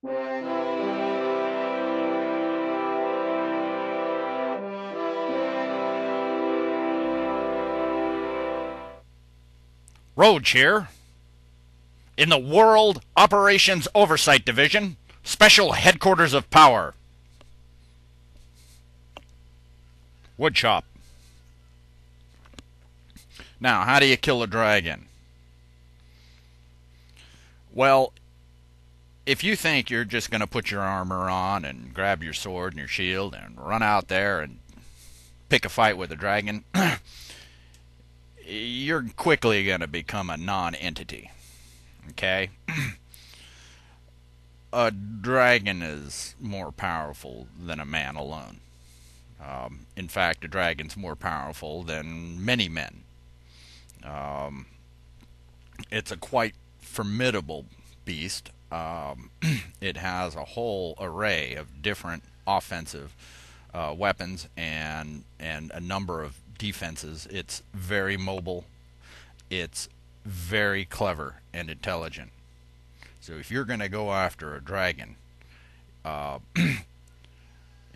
Roage here, in the World Operations Oversight Division, Special Headquarters of Power. Woodchop. Now, how do you kill a dragon? Well, if you think you're just going to put your armor on and grab your sword and your shield and run out there and pick a fight with a dragon, you're quickly going to become a non-entity. Okay? A dragon is more powerful than a man alone. In fact, a dragon's more powerful than many men. Um, it's a quite formidable beast. It has a whole array of different offensive weapons and a number of defenses. It's very mobile. It's very clever and intelligent. So if you're going to go after a dragon, uh,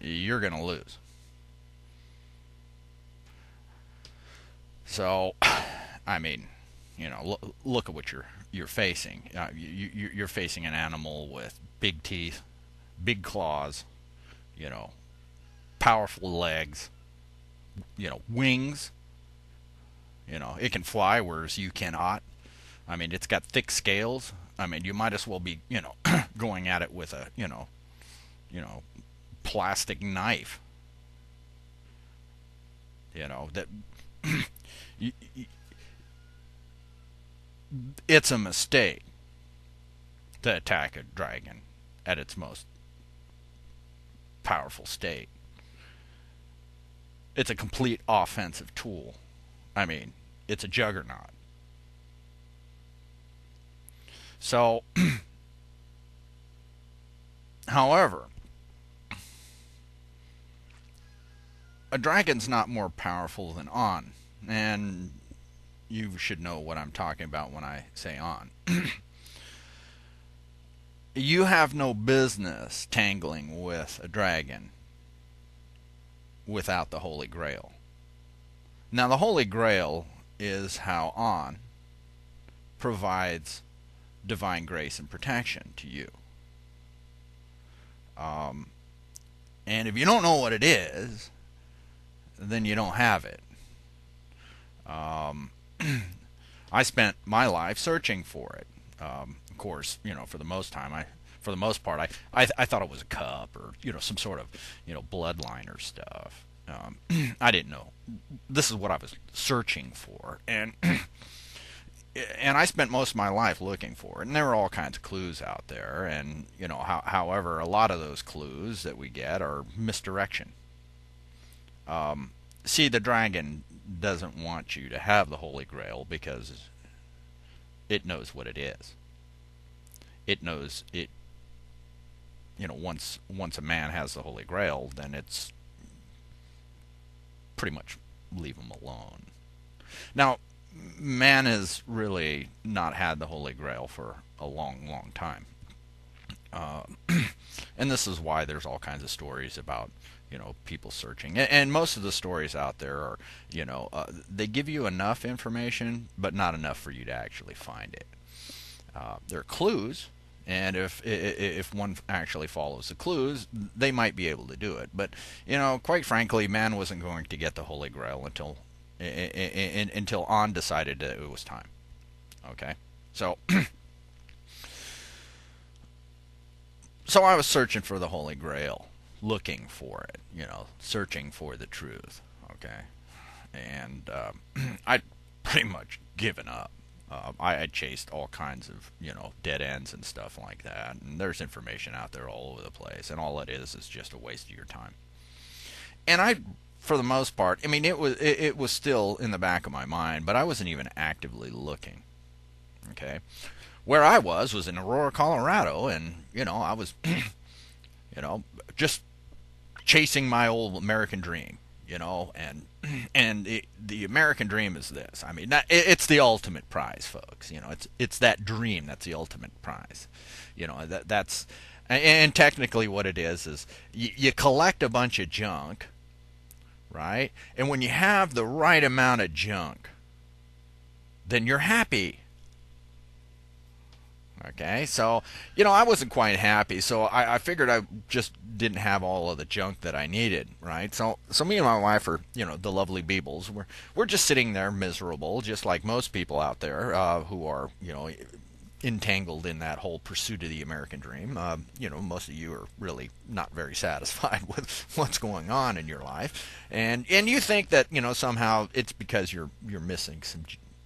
you're going to lose. So, I mean, look at what you're facing. You're facing an animal with big teeth, big claws, you know, powerful legs, wings. It can fly, whereas you cannot. I mean, it's got thick scales. I mean, you might as well be, going at it with a, plastic knife. That y- y- it's a mistake to attack a dragon at its most powerful state. It's a complete offensive tool. I mean, it's a juggernaut. So, however, a dragon's not more powerful than On, and you should know what I'm talking about when I say On. You have no business tangling with a dragon without the Holy Grail. Now, the Holy Grail is how On provides divine grace and protection to you. Um, and if you don't know what it is, then you don't have it. Um, I spent my life searching for it. Of course, for the most part, I thought it was a cup or some sort of bloodline or stuff. I didn't know. This is what I was searching for, and and I spent most of my life looking for it. And there were all kinds of clues out there, and however, a lot of those clues that we get are misdirection. See, the dragon doesn't want you to have the Holy Grail because it knows what it is. It knows it. Once a man has the Holy Grail, then it's pretty much leave him alone. Now, man has really not had the Holy Grail for a long, long time. Uh, and this is why there's all kinds of stories about people searching, and most of the stories out there are they give you enough information but not enough for you to actually find it. There are clues, and if one actually follows the clues, they might be able to do it. But quite frankly, man wasn't going to get the Holy Grail until On decided that it was time. Okay, so so I was searching for the Holy Grail, looking for it, searching for the truth. Okay, and I'd pretty much given up. I had chased all kinds of dead ends and stuff like that, and there's information out there all over the place, and all it is just a waste of your time. And I, for the most part, I mean, it was still in the back of my mind, but I wasn't even actively looking. Okay, where I was in Aurora, Colorado, and I was just chasing my old American dream, and the American dream is this. I mean, it's the ultimate prize, folks. It's that dream that's the ultimate prize. That's And technically, what it is you collect a bunch of junk, right? And when you have the right amount of junk, then you're happy. Okay, so I wasn't quite happy, so I figured I just didn't have all of the junk that I needed, right? So me and my wife are, the lovely Beebles. We're just sitting there miserable, just like most people out there who are, entangled in that whole pursuit of the American dream. Most of you are really not very satisfied with what's going on in your life, and you think that somehow it's because you're missing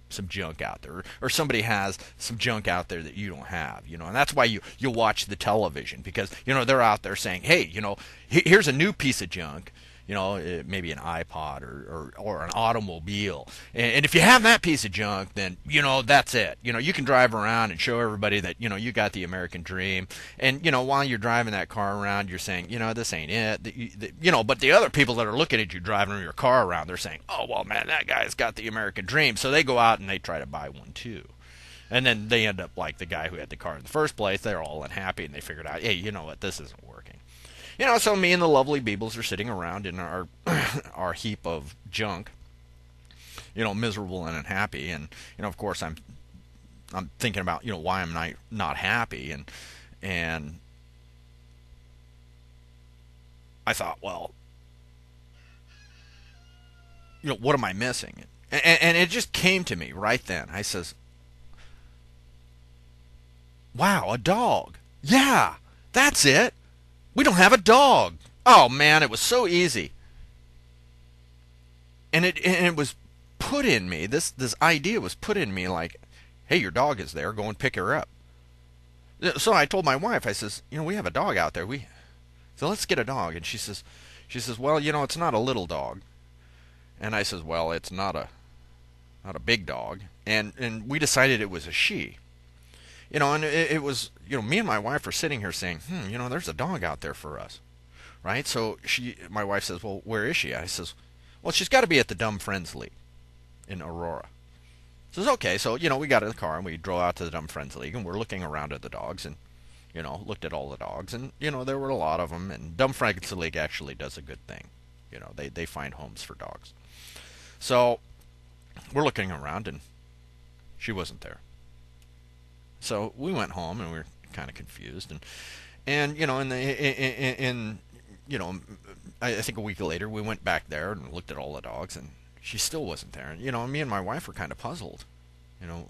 some junk out there, or somebody has some junk out there that you don't have, and that's why you watch the television, because they're out there saying, hey, here's a new piece of junk, maybe an iPod or an automobile, and if you have that piece of junk, then that's it. You can drive around and show everybody that you got the American dream, and while you're driving that car around, you're saying, this ain't it. But the other people that are looking at you driving your car around, they're saying, oh well, man, that guy's got the American dream, so they go out and they try to buy one too. And then they end up like the guy who had the car in the first place. They're all unhappy, and they figured out, hey, you know what, this isn't working. So me and the lovely Beebles are sitting around in our our heap of junk, miserable and unhappy, and of course I'm thinking about why I'm not happy, and I thought, well, what am I missing? And it just came to me right then. I says, wow, a dog. Yeah, that's it. We don't have a dog. Oh man, it was so easy. And it was put in me. This idea was put in me like, hey, your dog is there. Go and pick her up. So I told my wife. I says, we have a dog out there. So let's get a dog. And she says, well, it's not a little dog. And I says, well, it's not a big dog. And we decided it was a she. And it was, me and my wife are sitting here saying, there's a dog out there for us, right? So my wife says, well, where is she? I says, well, she's got to be at the Dumb Friends League in Aurora. Says, okay, so, we got in the car and we drove out to the Dumb Friends League, and we're looking around at the dogs and, looked at all the dogs, and, there were a lot of them, and Dumb Friends League actually does a good thing. They find homes for dogs. So we're looking around, and she wasn't there. So we went home, and we were kind of confused, and I think a week later we went back there and looked at all the dogs, and she still wasn't there. And me and my wife were kind of puzzled,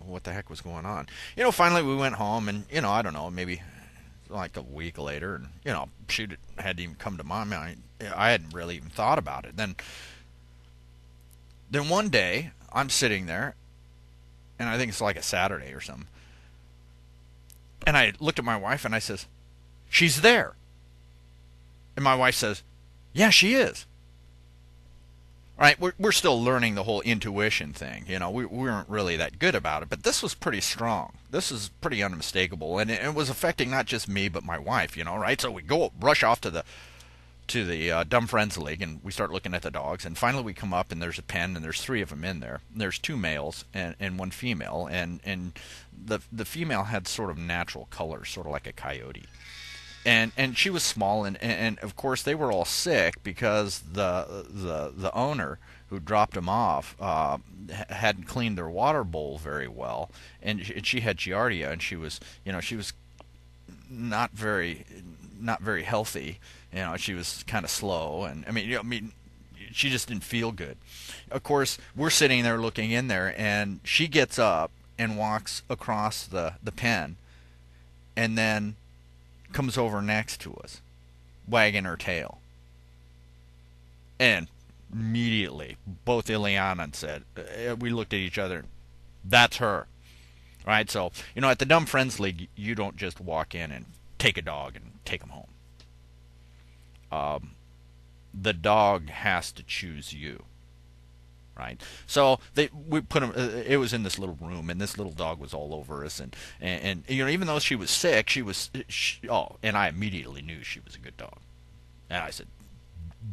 what the heck was going on. Finally we went home, and I don't know, maybe like a week later, and she hadn't even come to my mind. I hadn't really even thought about it. Then one day I'm sitting there, and I think it's like a Saturday or something. And I looked at my wife and I says, she's there. And my wife says, yeah, she is. All right, we're still learning the whole intuition thing. We weren't really that good about it, but this was pretty strong. This is pretty unmistakable, and it was affecting not just me but my wife. Right? So we rush off to the Dumb Friends League, and we start looking at the dogs, and finally we come up, and there's a pen, and there's 3 of them in there. There's 2 males and 1 female, and the female had sort of natural colors, sort of like a coyote. And she was small, and of course they were all sick because the owner who dropped them off hadn't cleaned their water bowl very well, and she had giardia, and she was not very healthy. She was kind of slow, and I mean, she just didn't feel good. Of course, we're sitting there looking in there, and she gets up and walks across the pen, and then comes over next to us, wagging her tail. And immediately, both Ileana and said, we looked at each other, that's her. Right? So, at the Dumb Friends League, you don't just walk in and take a dog and take him home. The dog has to choose you, right? So we put him. It was in this little room, and this little dog was all over us, and even though she was sick, and I immediately knew she was a good dog, and I said,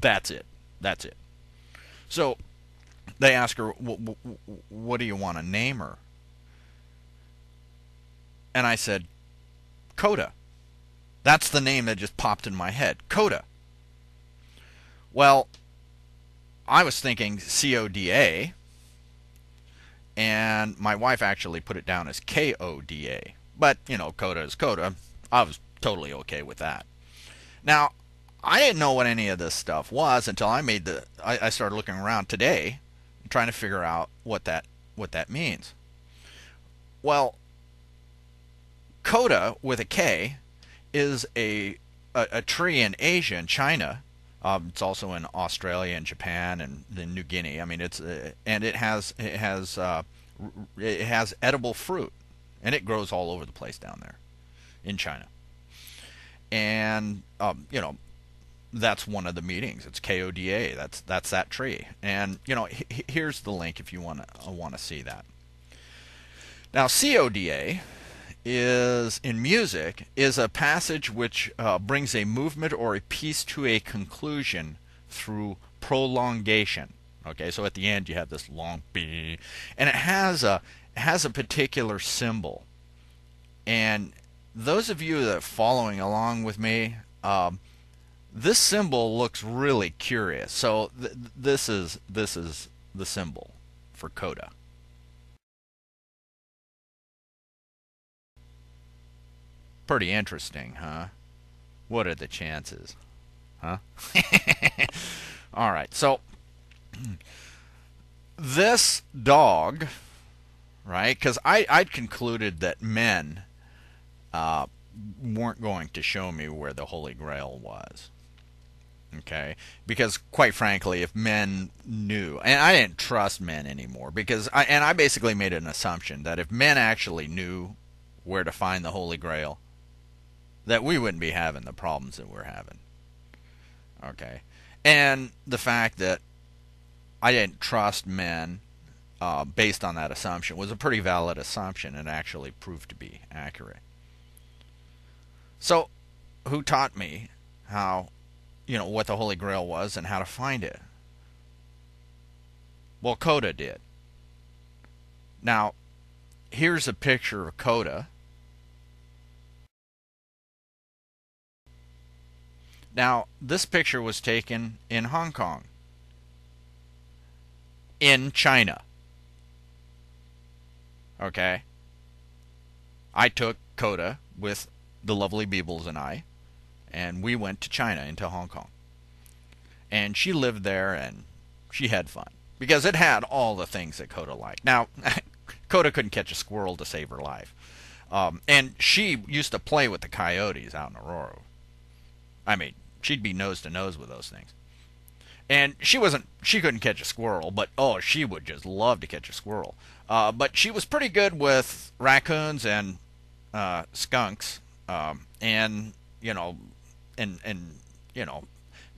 that's it. So they asked her, what do you want to name her? And I said, Coda. That's the name that just popped in my head, Coda. Well, I was thinking CODA, and my wife actually put it down as KODA. But, Coda is Coda. I was totally okay with that. Now, I didn't know what any of this stuff was until I started looking around today, trying to figure out what that means. Well, Coda with a K is a tree in Asia and China. It's also in Australia and Japan and then New Guinea. I mean, it has edible fruit, and it grows all over the place down there in China. And that's one of the meetings. It's KODA. That's that tree. And here's the link if you want to see that. Now, CODA is in music is a passage which brings a movement or a piece to a conclusion through prolongation. Okay, so at the end you have this long B, and it has a particular symbol. And those of you that are following along with me, this symbol looks really curious. So this is the symbol for Coda. Pretty interesting, huh? What are the chances? Huh? All right, so this dog, right? Because I'd concluded that men weren't going to show me where the Holy Grail was. Okay? Because quite frankly, if men knew, and I didn't trust men anymore, because I basically made an assumption that if men actually knew where to find the Holy Grail, that we wouldn't be having the problems that we're having. Okay? And the fact that I didn't trust men based on that assumption was a pretty valid assumption and actually proved to be accurate. So, who taught me how, what the Holy Grail was and how to find it? Well, Coda did. Now, here's a picture of Coda. Now, this picture was taken in Hong Kong, in China. Okay? I took Coda with the lovely Beebles and I, and we went to China, into Hong Kong. And she lived there, and she had fun, because it had all the things that Coda liked. Now, Coda couldn't catch a squirrel to save her life. And she used to play with the coyotes out in Aurora. I mean, she'd be nose to nose with those things. And she couldn't catch a squirrel, but she would just love to catch a squirrel. But she was pretty good with raccoons and skunks, and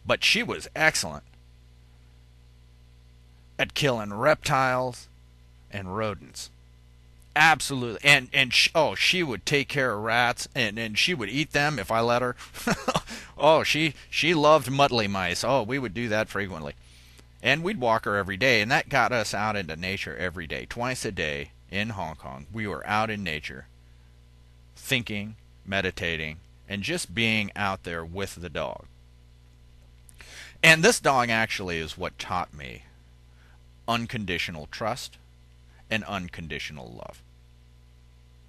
but she was excellent at killing reptiles and rodents. Absolutely. And she would take care of rats, and she would eat them if I let her. She loved muddly mice. We would do that frequently. And we'd walk her every day, and that got us out into nature every day. Twice a day in Hong Kong, we were out in nature, thinking, meditating, and just being out there with the dog. And this dog actually is what taught me unconditional trust and unconditional love.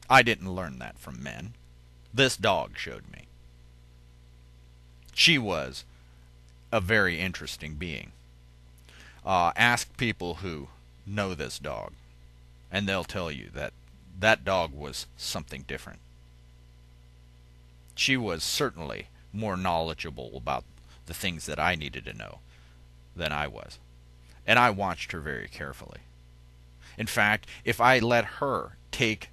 I didn't learn that from men. This dog showed me. She was a very interesting being. Ask people who know this dog, and they'll tell you that that dog was something different. She was certainly more knowledgeable about the things that I needed to know than I was. And I watched her very carefully. In fact, if I let her take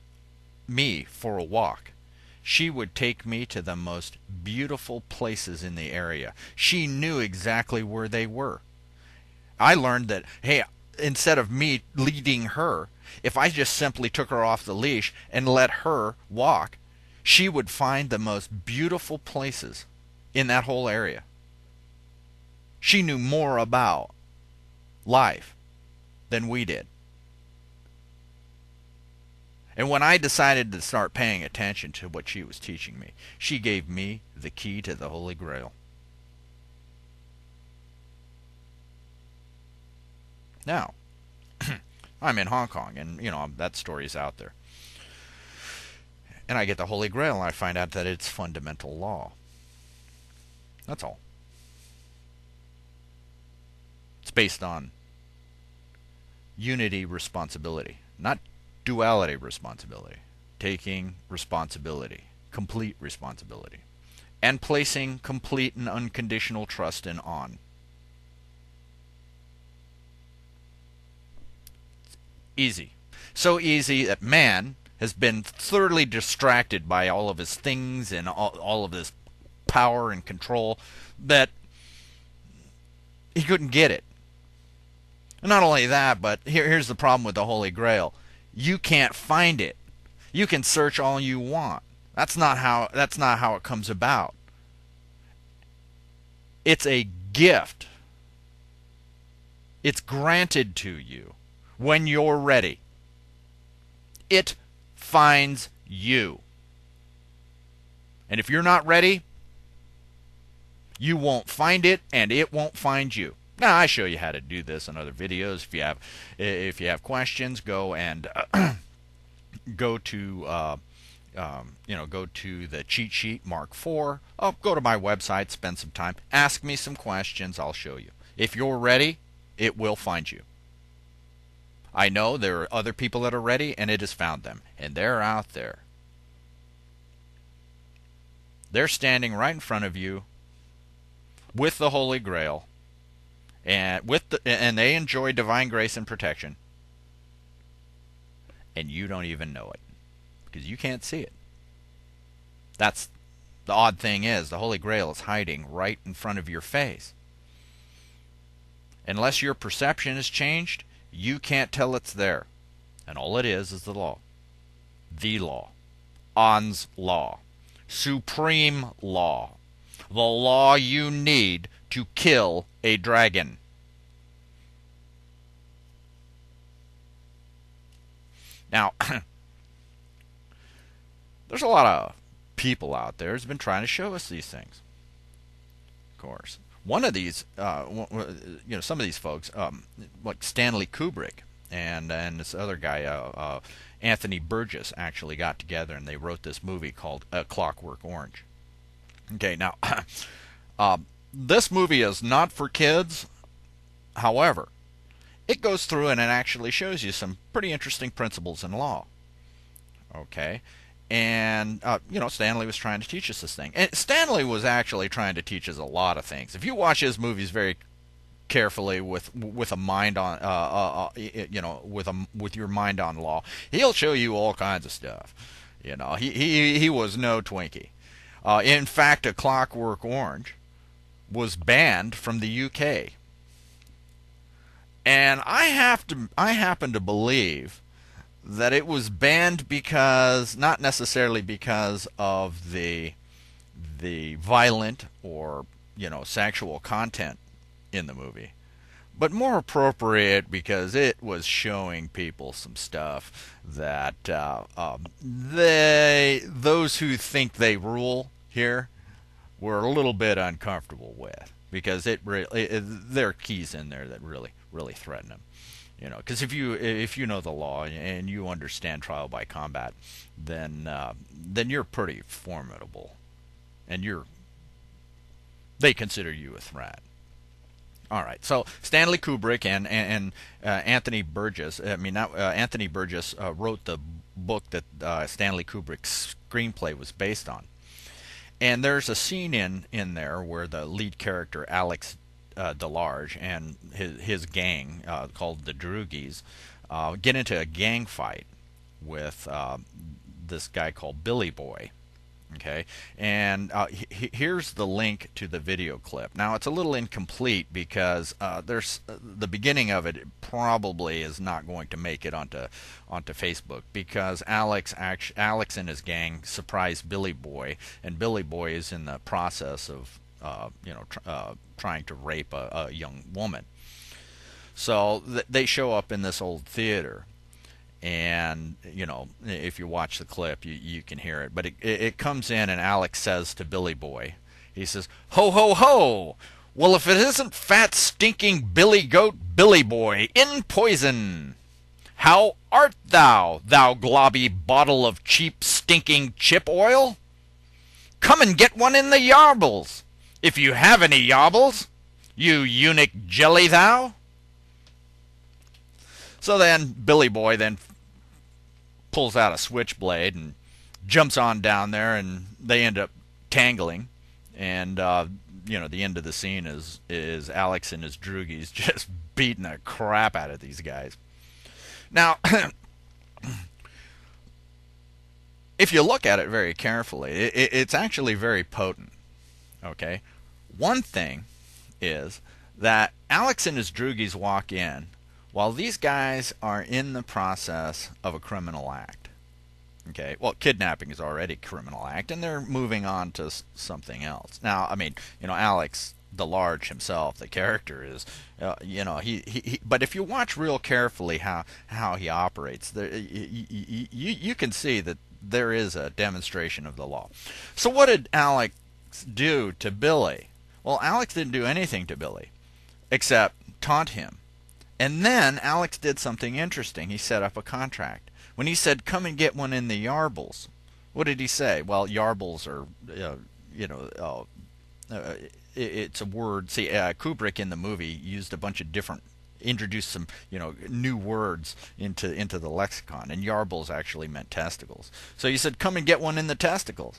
me for a walk, she would take me to the most beautiful places in the area. She knew exactly where they were. I learned that, hey, instead of me leading her, if I just simply took her off the leash and let her walk, she would find the most beautiful places in that whole area. She knew more about life than we did. And when I decided to start paying attention to what she was teaching me, she gave me the key to the Holy Grail. Now, I'm in Hong Kong, and that story's out there. And I get the Holy Grail, and I find out that it's fundamental law. That's all. It's based on unity responsibility, not duality responsibility. Taking responsibility, complete responsibility, and placing complete and unconditional trust in on. Easy. So easy that man has been thoroughly distracted by all of his things and all of his power and control that he couldn't get it. And not only that, but here's the problem with the Holy Grail. You can't find it. You can search all you want. That's not how it comes about. It's a gift. It's granted to you when you're ready. It finds you. And if you're not ready, you won't find it and it won't find you. Now, I show you how to do this in other videos. If you have questions, go and go to go to the cheat sheet Mark IV. Oh, go to my website, spend some time, ask me some questions. I'll show you. If you're ready, it will find you. I know there are other people that are ready, and it has found them, and they're out there. They're standing right in front of you with the Holy Grail, and they enjoy divine grace and protection, and you don't even know it because you can't see it. That's the odd thing is the Holy Grail is hiding right in front of your face. Unless your perception is changed, you can't tell it's there. And all it is the law. The law. On's law. Supreme law. The law you need to kill a dragon. Now, there's a lot of people out there who's been trying to show us these things. Of course. One of these, some of these folks, like Stanley Kubrick and this other guy, Anthony Burgess, actually got together and they wrote this movie called Clockwork Orange. Okay, now, this movie is not for kids. However, it goes through and it actually shows you some pretty interesting principles in law. Okay. And, Stanley was trying to teach us this thing. And Stanley was actually trying to teach us a lot of things. If you watch his movies very carefully with a mind on, with your mind on law, he'll show you all kinds of stuff. He was no Twinkie. In fact, A Clockwork Orange was banned from the UK. And I happen to believe that it was banned because, not necessarily because of the violent or sexual content in the movie, but more appropriate because it was showing people some stuff that those who think they rule here were a little bit uncomfortable with, because there are keys in there that really threaten them. Because if you know the law and you understand trial by combat, then you're pretty formidable, and they consider you a threat. All right. So Stanley Kubrick and Anthony Burgess. Anthony Burgess wrote the book that Stanley Kubrick's screenplay was based on, and there's a scene in there where the lead character Alex DeLarge and his gang called the Droogies get into a gang fight with this guy called Billy Boy. Okay, and here's the link to the video clip. Now it's a little incomplete because there's the beginning of it probably is not going to make it onto Facebook, because Alex and his gang surprised Billy Boy, and Billy Boy is in the process of trying to rape a young woman. So they show up in this old theater, And if you watch the clip, you can hear it. But it comes in, and Alex says to Billy Boy, he says, "Ho ho ho! Well, if it isn't fat stinking Billy Goat Billy Boy in poison, how art thou, thou globby bottle of cheap stinking chip oil? Come and get one in the yarbles, if you have any yarbles, you eunuch jelly thou." So then Billy Boy then pulls out a switchblade and jumps on down there, and they end up tangling. And the end of the scene is Alex and his droogies just beating the crap out of these guys. Now, if you look at it very carefully, it's actually very potent. Okay, one thing is that Alex and his droogies walk in while these guys are in the process of a criminal act. Okay, well, kidnapping is already a criminal act, and they're moving on to something else. Now, I mean, Alex the Large himself, the character is, he but if you watch real carefully how he operates, there, you can see that there is a demonstration of the law. So what did Alex do to Billy? Well, Alex didn't do anything to Billy except taunt him. And then Alex did something interesting. He set up a contract. When he said, "Come and get one in the yarbles," what did he say? Well, yarbles are, it's a word. See, Kubrick in the movie used a bunch of introduced some, new words into the lexicon, and yarbles actually meant testicles. So he said, "Come and get one in the testicles."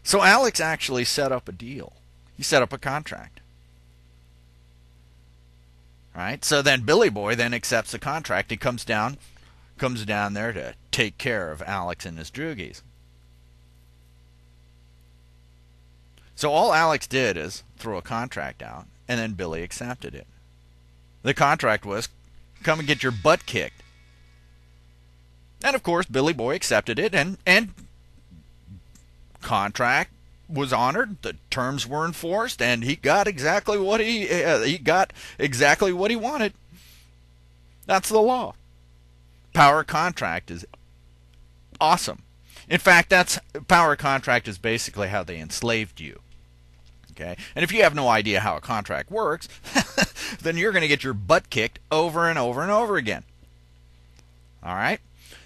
So Alex actually set up a deal. He set up a contract. Right? So then Billy Boy then accepts the contract. He comes down there to take care of Alex and his droogies. So all Alex did is throw a contract out, and then Billy accepted it. The contract was, "Come and get your butt kicked." And of course Billy Boy accepted it, and contract was honored, the terms were enforced, and he got exactly what he wanted. That's the law. Power contract is awesome. In fact, power contract is basically how they enslaved you. Okay? And if you have no idea how a contract works, then you're going to get your butt kicked over and over and over again. All right?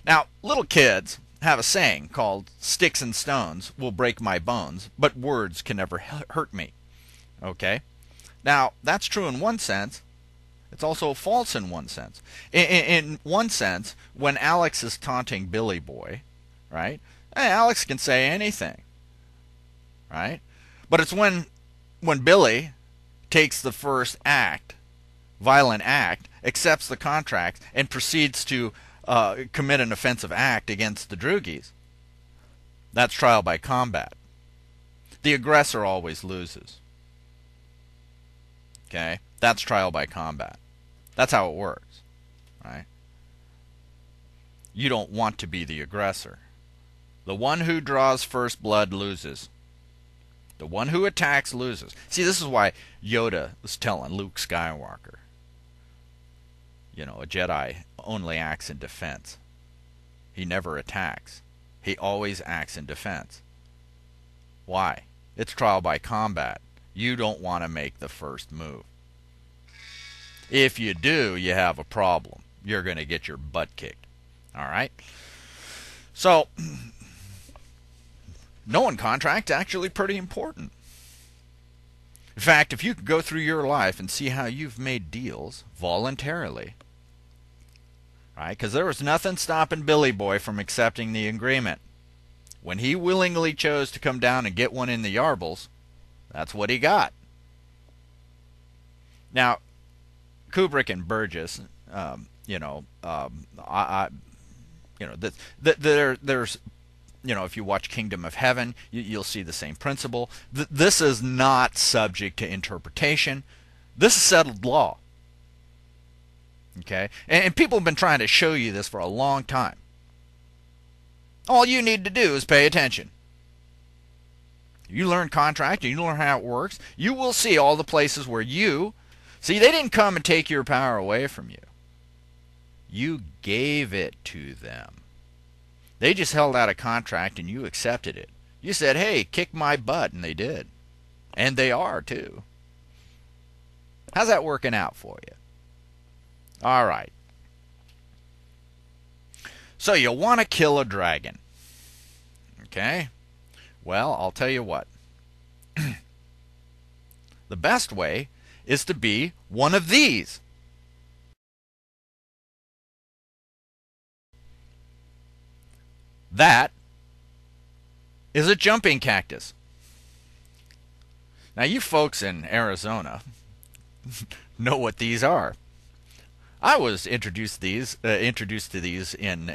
Now, little kids have a saying called "Sticks and stones will break my bones, but words can never hurt me." Okay? Now, that's true in one sense. It's also false in one sense. In one sense, when Alex is taunting Billy Boy, right? Alex can say anything, right? But it's when Billy takes the first violent act, accepts the contract, and proceeds to commit an offensive act against the droogies. That's trial by combat. The aggressor always loses. Okay? That's trial by combat. That's how it works. Right? You don't want to be the aggressor. The one who draws first blood loses. The one who attacks loses. See, this is why Yoda was telling Luke Skywalker, a Jedi only acts in defense. He never attacks. He always acts in defense. Why? It's trial by combat. You don't want to make the first move. If you do, you have a problem. You're going to get your butt kicked. All right? So, knowing contract's actually pretty important. In fact, if you could go through your life and see how you've made deals voluntarily, right? Because there was nothing stopping Billy Boy from accepting the agreement. When he willingly chose to come down and get one in the yarbles, that's what he got. Now, Kubrick and Burgess, there's, if you watch Kingdom of Heaven, you'll see the same principle. This is not subject to interpretation. This is settled law. Okay? And people have been trying to show you this for a long time. All you need to do is pay attention. You learn contract, and you learn how it works, you will see all the places where they didn't come and take your power away from you. You gave it to them. They just held out a contract and you accepted it. You said, hey, kick my butt, and they did. And they are, too. How's that working out for you? All right. So you want to kill a dragon. Okay? Well, I'll tell you what. The best way is to be one of these. That is a jumping cactus. Now, you folks in Arizona know what these are. I was introduced to these in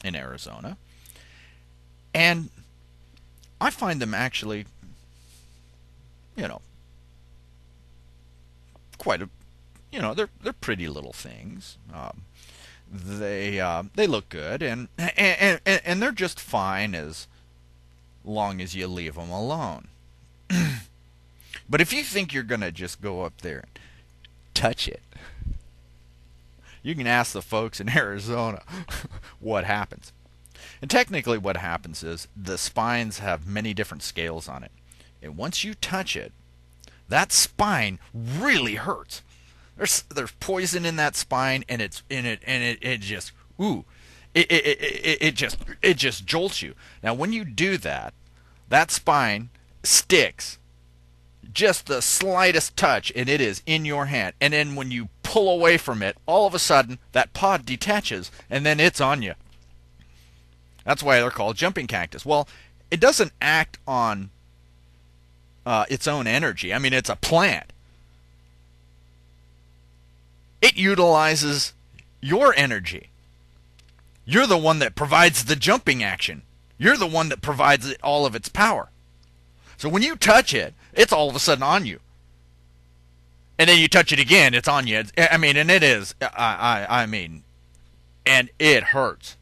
Arizona, and I find them actually, you know, quite a, they're pretty little things. They look good, and they're just fine as long as you leave them alone. But if you think you're gonna just go up there and touch it, you can ask the folks in Arizona what happens. And technically what happens is the spines have many different scales on it. And once you touch it, that spine really hurts. There's poison in that spine, and it just it just jolts you. Now when you do that, that spine sticks just the slightest touch, and it is in your hand. And then when you pull away from it, all of a sudden that pod detaches, and then it's on you. That's why they're called jumping cactus. Well, it doesn't act on its own energy. I mean, it's a plant. It utilizes your energy. You're the one that provides the jumping action. You're the one that provides it all of its power. So when you touch it, it's all of a sudden on you. And then you touch it again, it's on you. I mean, and it is, and it hurts.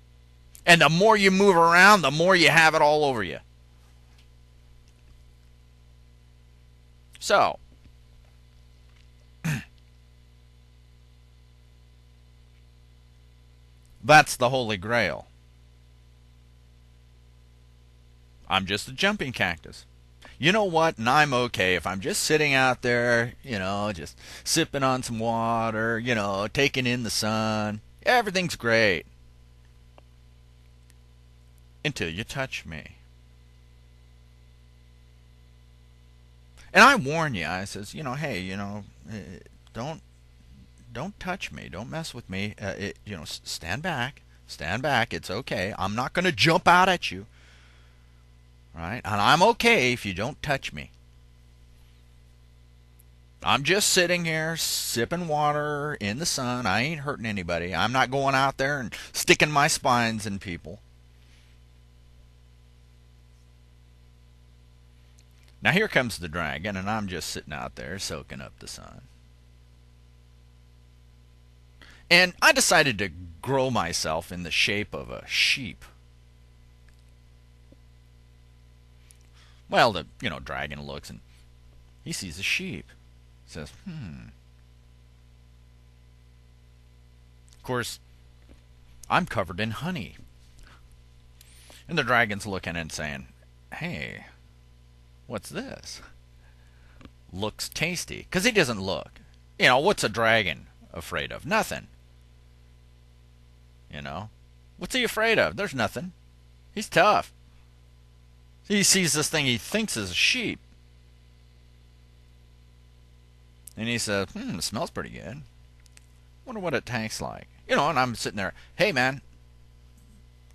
And the more you move around, the more you have it all over you. So, that's the Holy Grail. I'm just a jumping cactus. You know what? And I'm okay if I'm just sitting out there, just sipping on some water, taking in the sun. Everything's great. Until you touch me. And I warn you, I says, hey, don't touch me. Don't mess with me. Stand back. Stand back. It's okay. I'm not going to jump out at you. Right? And I'm okay if you don't touch me. I'm just sitting here sipping water in the sun. I ain't hurting anybody. I'm not going out there and sticking my spines in people. Now here comes the dragon, and I'm just sitting out there soaking up the sun. And I decided to grow myself in the shape of a sheep. Well, the dragon looks and he sees a sheep. Says, Of course, I'm covered in honey. And the dragon's looking and saying, hey, what's this? Looks tasty. Because he doesn't look. What's a dragon afraid of? Nothing. What's he afraid of? There's nothing. He's tough. He sees this thing he thinks is a sheep. And he says, it smells pretty good. Wonder what it tastes like. And I'm sitting there, hey, man,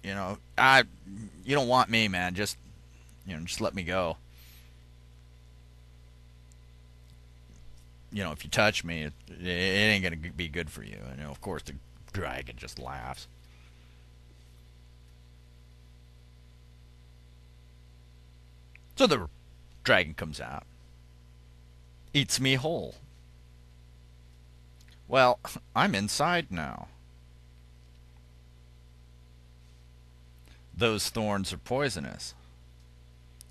you don't want me, man. Just let me go. If you touch me, it ain't going to be good for you. And, of course, the dragon just laughs. So the dragon comes out, eats me whole. Well, I'm inside now. Those thorns are poisonous.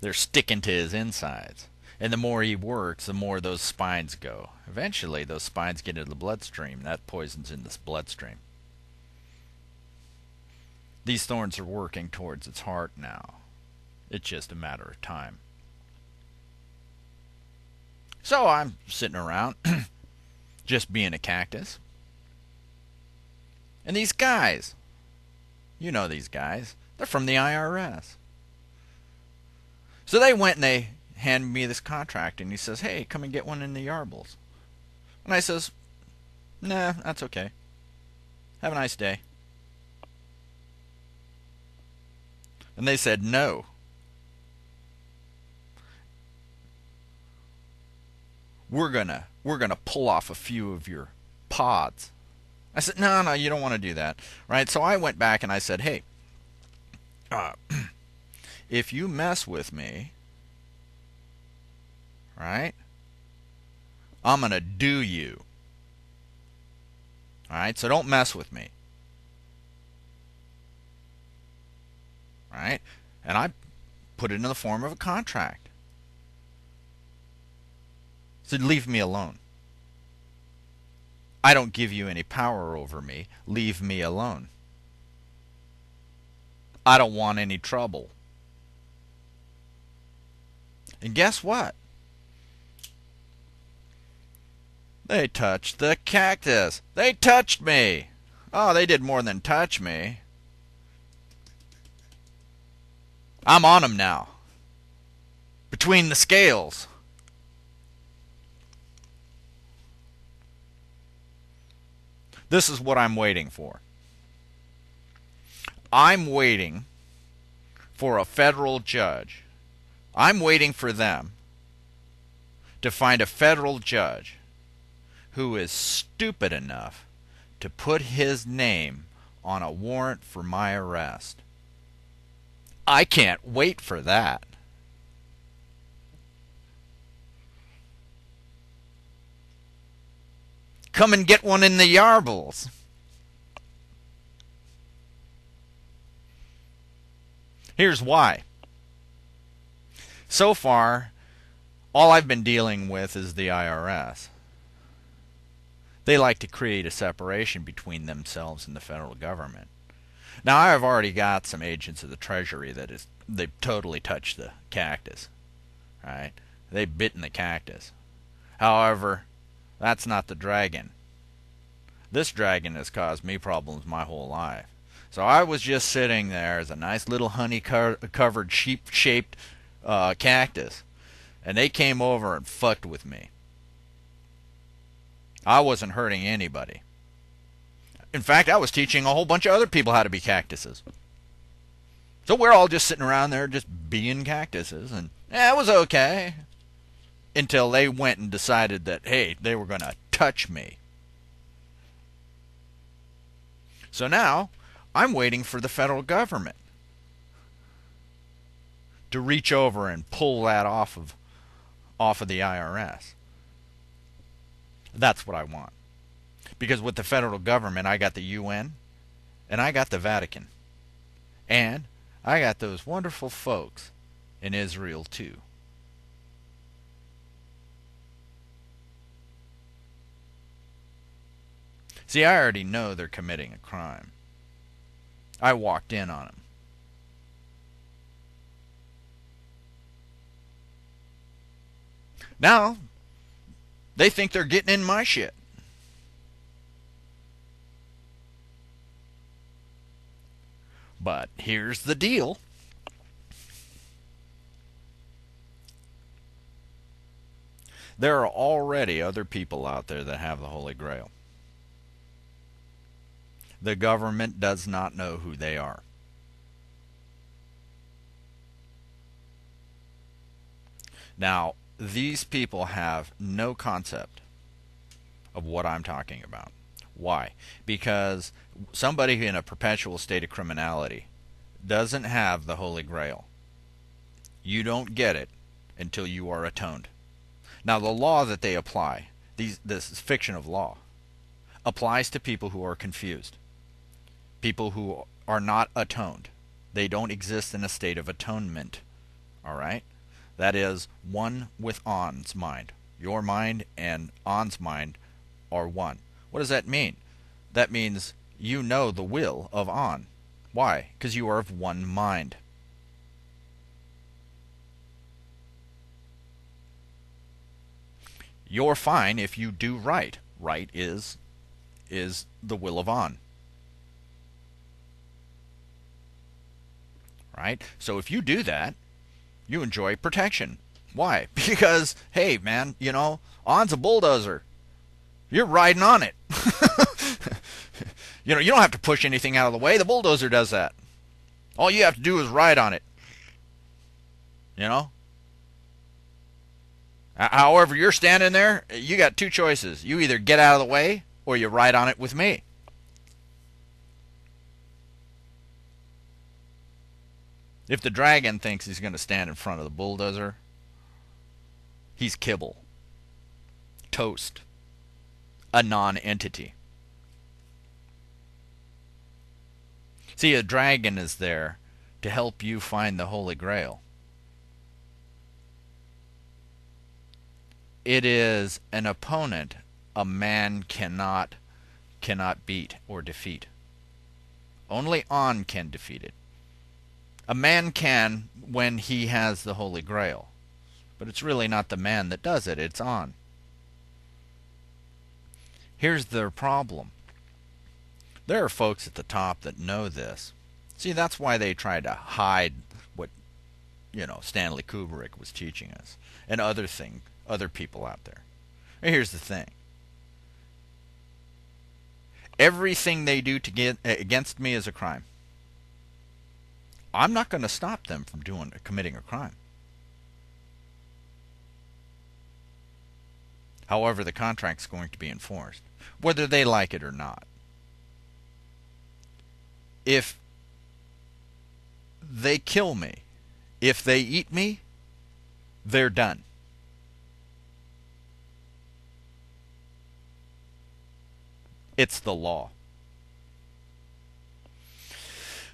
They're sticking to his insides. And the more he works, the more those spines go. Eventually, those spines get into the bloodstream. That poison's in this bloodstream. These thorns are working towards its heart now. It's just a matter of time. So I'm sitting around, just being a cactus. And these guys, you know these guys, they're from the IRS. So they went and they handed me this contract, and he says, hey, come and get one in the Yarbles. And I says, nah, that's okay. Have a nice day. And they said, no. We're gonna pull off a few of your pods. I said, no, you don't want to do that. Right? So I went back and I said, hey, if you mess with me, right, I'm going to do you. All right? So don't mess with me. Right? And I put it in the form of a contract. Said, leave me alone. I don't give you any power over me. Leave me alone. I don't want any trouble. And guess what? They touched the cactus. They touched me. Oh, they did more than touch me. I'm on them now. Between the scales. This is what I'm waiting for. I'm waiting for a federal judge. I'm waiting for them to find a federal judge who is stupid enough to put his name on a warrant for my arrest. I can't wait for that. Come and get one in the Yarbles. Here's why. So far, all I've been dealing with is the IRS. They like to create a separation between themselves and the federal government. Now, I have already got some agents of the Treasury they've totally touched the cactus. Right? They've bitten the cactus. However, that's not the dragon. This dragon has caused me problems my whole life. So I was just sitting there as a nice little honey-covered sheep-shaped cactus. And they came over and fucked with me. I wasn't hurting anybody. In fact, I was teaching a whole bunch of other people how to be cactuses. So we're all just sitting around there just being cactuses. And it was okay. Until they went and decided that, hey, they were going to touch me. So now, I'm waiting for the federal government to reach over and pull that off of the IRS. That's what I want. Because with the federal government, I got the UN, and I got the Vatican. And I got those wonderful folks in Israel, too. See, I already know they're committing a crime. I walked in on them. Now, they think they're getting in my shit. But here's the deal. There are already other people out there that have the Holy Grail. The government does not know who they are. Now, these people have no concept of what I'm talking about. Why? Because somebody in a perpetual state of criminality doesn't have the Holy Grail. You don't get it until you are atoned. Now, the law that they apply, this fiction of law, applies to people who are confused. People who are not atoned. They don't exist in a state of atonement. All right? That is, one with An's mind. Your mind and An's mind are one. What does that mean? That means you know the will of An. Why? Because you are of one mind. You're fine if you do right. Right is the will of An. Right? So if you do that, you enjoy protection. Why? Because, hey, man, An's a bulldozer. You're riding on it. You don't have to push anything out of the way. The bulldozer does that. All you have to do is ride on it. However, you're standing there, you got two choices. You either get out of the way or you ride on it with me. If the dragon thinks he's going to stand in front of the bulldozer, he's kibble. Toast. A non-entity. See, a dragon is there to help you find the Holy Grail. It is an opponent a man cannot beat or defeat. Only An can defeat it. A man can when he has the Holy Grail. But it's really not the man that does it, it's An. Here's their problem. There are folks at the top that know this. See, that's why they try to hide what, Stanley Kubrick was teaching us. And other people out there. And here's the thing. Everything they do to get against me is a crime. I'm not going to stop them from committing a crime. However, the contract's going to be enforced, whether they like it or not. If they kill me, if they eat me, they're done. It's the law.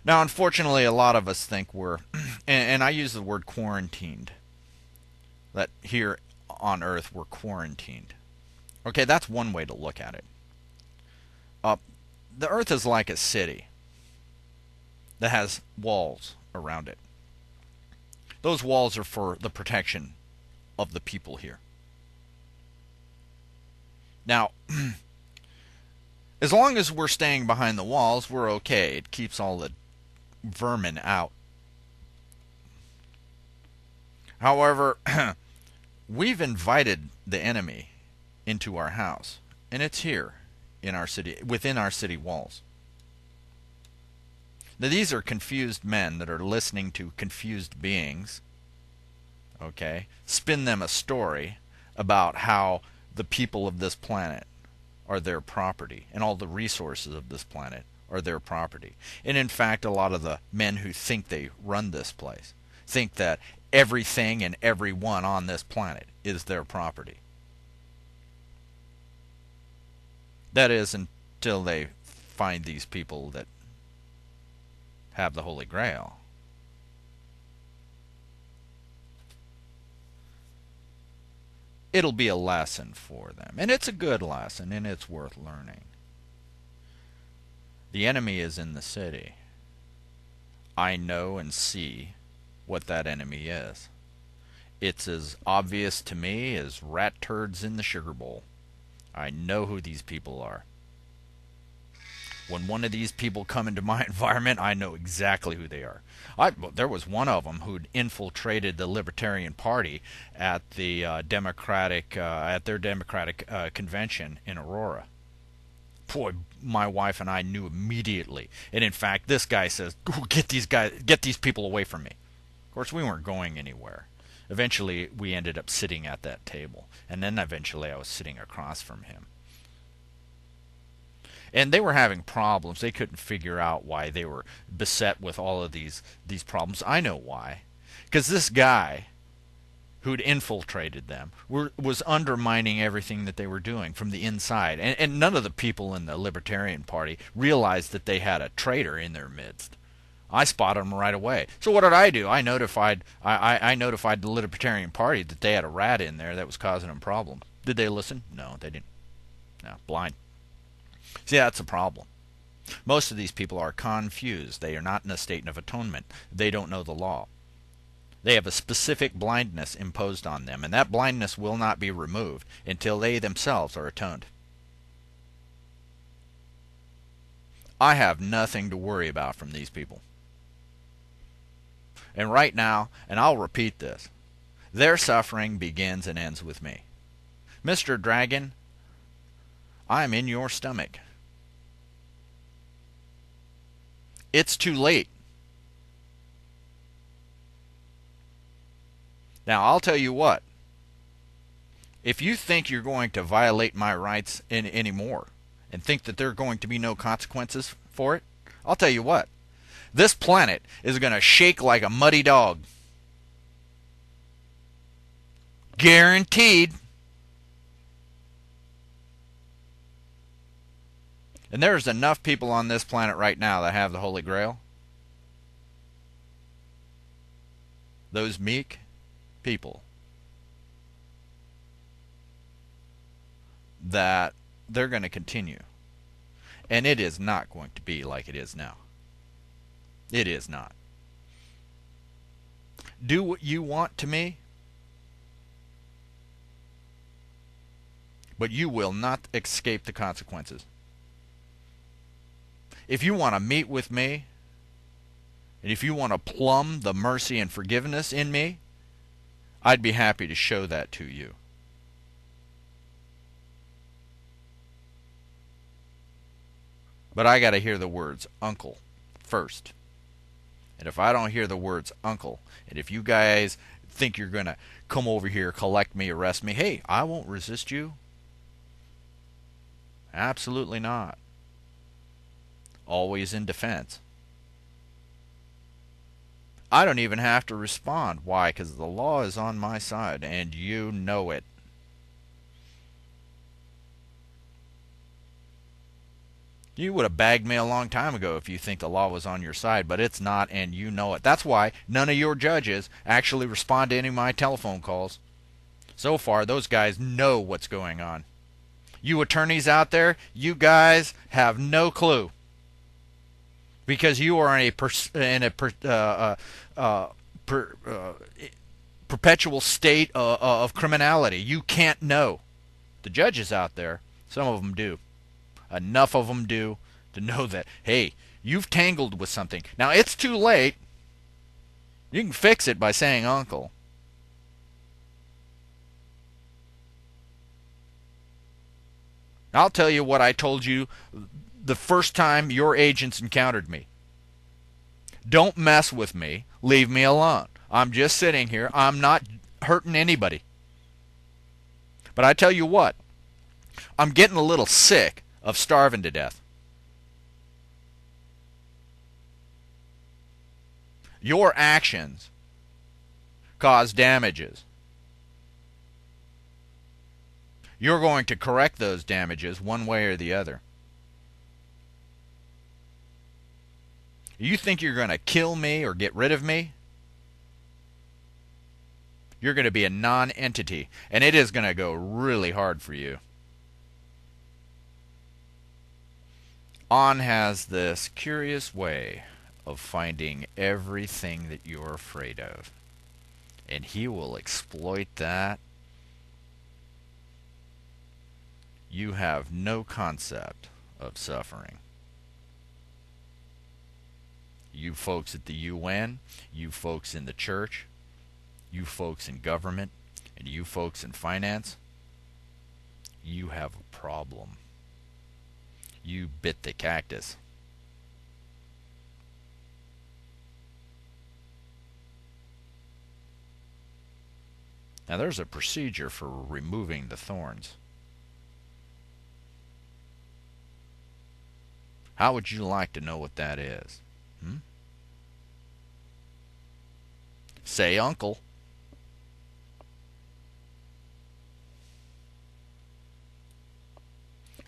Now, unfortunately, a lot of us think we're, and I use the word quarantined, that here on Earth we're quarantined. Okay, that's one way to look at it. The Earth is like a city that has walls around it. Those walls are for the protection of the people here. Now, as long as we're staying behind the walls, we're okay. It keeps all the vermin out. However, we've invited the enemy into our house, and it's here in our city, within our city walls. Now, these are confused men that are listening to confused beings, okay, spin them a story about how the people of this planet are their property, and all the resources of this planet are their property. And in fact, a lot of the men who think they run this place think that everything and everyone on this planet is their property. That is, until they find these people that have the Holy Grail. It'll be a lesson for them. And it's a good lesson, and it's worth learning. The enemy is in the city. I know and see what that enemy is. It's as obvious to me as rat turds in the sugar bowl. I know who these people are. When one of these people come into my environment, I know exactly who they are. There was one of them who'd infiltrated the Libertarian Party at the their Democratic convention in Aurora. Boy, my wife and I knew immediately. And in fact, this guy says, "Get these people away from me." Of course, we weren't going anywhere. Eventually, we ended up sitting at that table, and then eventually I was sitting across from him. And they were having problems. They couldn't figure out why they were beset with all of these problems. I know why. Because this guy who'd infiltrated them was undermining everything that they were doing from the inside. And none of the people in the Libertarian Party realized that they had a traitor in their midst. I spotted them right away. So what did I do? I notified the Libertarian Party that they had a rat in there that was causing them problems. Did they listen? No, they didn't. No, blind. See, that's the problem. Most of these people are confused. They are not in a state of atonement. They don't know the law. They have a specific blindness imposed on them, and that blindness will not be removed until they themselves are atoned. I have nothing to worry about from these people. And right now, and I'll repeat this, their suffering begins and ends with me. Mr. Dragon, I'm in your stomach. It's too late. Now, I'll tell you what. If you think you're going to violate my rights anymore and think that there are going to be no consequences for it, I'll tell you what. This planet is going to shake like a muddy dog. Guaranteed. And there's enough people on this planet right now that have the Holy Grail. Those meek people. That they're going to continue. And it is not going to be like it is now. It is not. Do what you want to me, but you will not escape the consequences. If you want to meet with me, and if you want to plumb the mercy and forgiveness in me, I'd be happy to show that to you. But I got to hear the words uncle first. And if I don't hear the words uncle, and if you guys think you're going to come over here, collect me, arrest me, hey, I won't resist you. Absolutely not. Always in defense. I don't even have to respond. Why? Because the law is on my side, and you know it. You would have bagged me a long time ago if you think the law was on your side, but it's not, and you know it. That's why none of your judges actually respond to any of my telephone calls. So far, those guys know what's going on. You attorneys out there, you guys have no clue. Because you are in a perpetual state of criminality. You can't know. The judges out there, some of them do. Enough of them do to know that, hey, you've tangled with something. Now, it's too late. You can fix it by saying uncle. I'll tell you what I told you the first time your agents encountered me. Don't mess with me. Leave me alone. I'm just sitting here. I'm not hurting anybody. But I tell you what, I'm getting a little sick of starving to death. Your actions cause damages. You're going to correct those damages one way or the other. You think you're going to kill me or get rid of me? You're going to be a non-entity, and it is going to go really hard for you. On has this curious way of finding everything that you're afraid of, and he will exploit that. You have no concept of suffering. You folks at the UN, you folks in the church, you folks in government, and you folks in finance, you have a problem. You bit the cactus. Now there's a procedure for removing the thorns. How would you like to know what that is? Say uncle.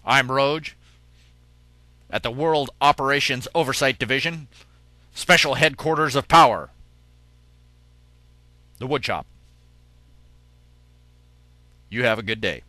I'm Roage at the World Operations Oversight Division, special headquarters of power, the wood shop. You have a good day.